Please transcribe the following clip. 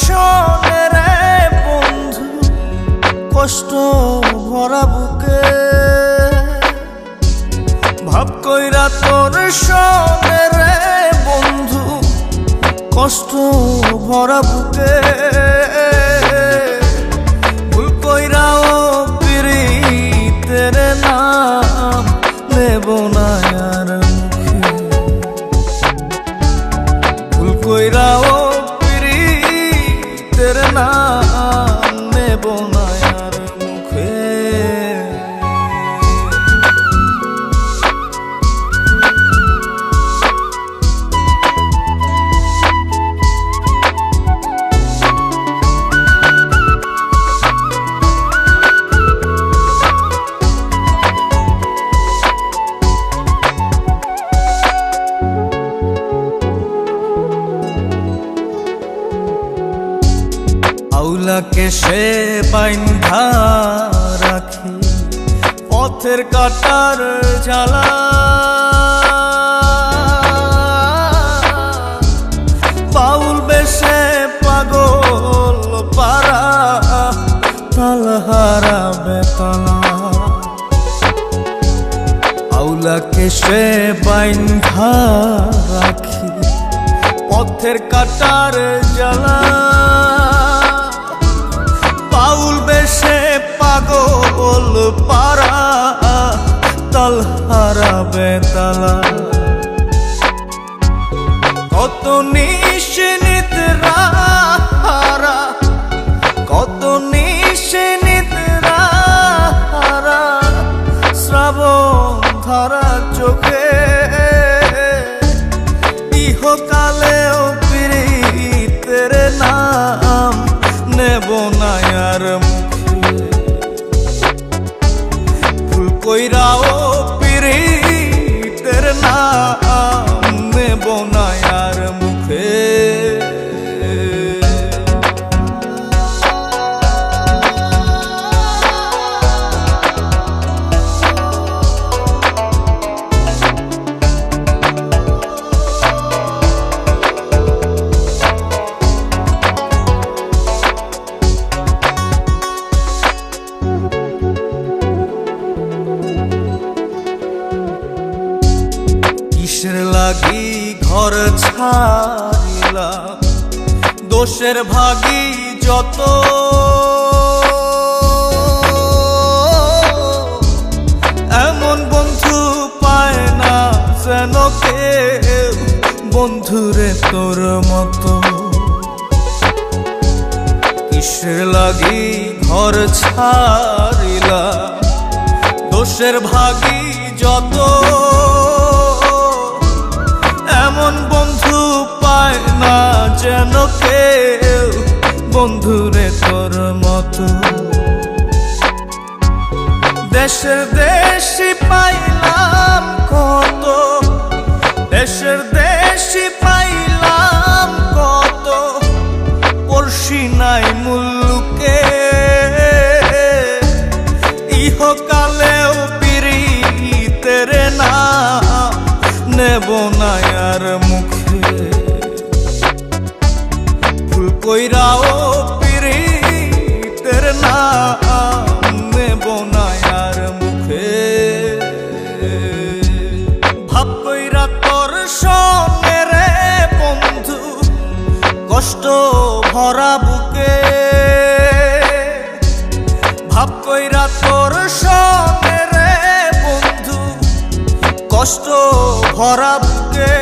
শোনে রে বন্ধু, কষ্ট ভরা বুকে। ভাব কইরা তোর শোনে রে বন্ধু, কষ্ট ভরা বুকে। ভুল কইরাও পিরিতের নাম নেব না আর মুখে। ভুল কইরাও পিরিতের নাম নেব না আর মুখে। আউলাকে সে বাইন্ধা রাখি পথের কাটার জ্বালা। বাউল বেশে পাগল পারা তালহারা বেতালা। আউলাকে সে বাইন্ধা রাখি পথের কাটার জ্বালা। বাউল বেশে পাগল পারা তালহারা বেতালা। কত নিশিনিতরা হারা, কত নিশিনিতরা হারা শ্রাবণ ধারা চোখে। ইহকালেও পিরিতের নাম নেব না আর মুখে। ভুল কইরাও পিরিতের নাম নেব না আর মুখে। কিসের লাগি ঘর ছাড়িলাম, দোষের ভাগী যত। এমন বন্ধু পায় না যেন কেউ, বন্ধুরে তোর মতো। কিসের লাগি ঘর ছাড়িলাম, দোষের ভাগী যত। এমন বন্ধু পায় না যেন কেউ, বন্ধুরে তোর মতো। দেশের দেশি পাইলাম কত, দেশের দেশি পাইলাম কত, পড়শি নাই মুল্লুকে। ইহকালেও পিরিতের নাম নেব না আর মুখে। ভুল কইরাও পিরিতের নাম নেব না আর মুখে। ভাব কইরা তোর সঙ্গে রে বন্ধু, কষ্ট ভরা বুকে। ভাব কইরা তোর সঙ্গে রে বন্ধু, কষ্ট ভরা বুকে।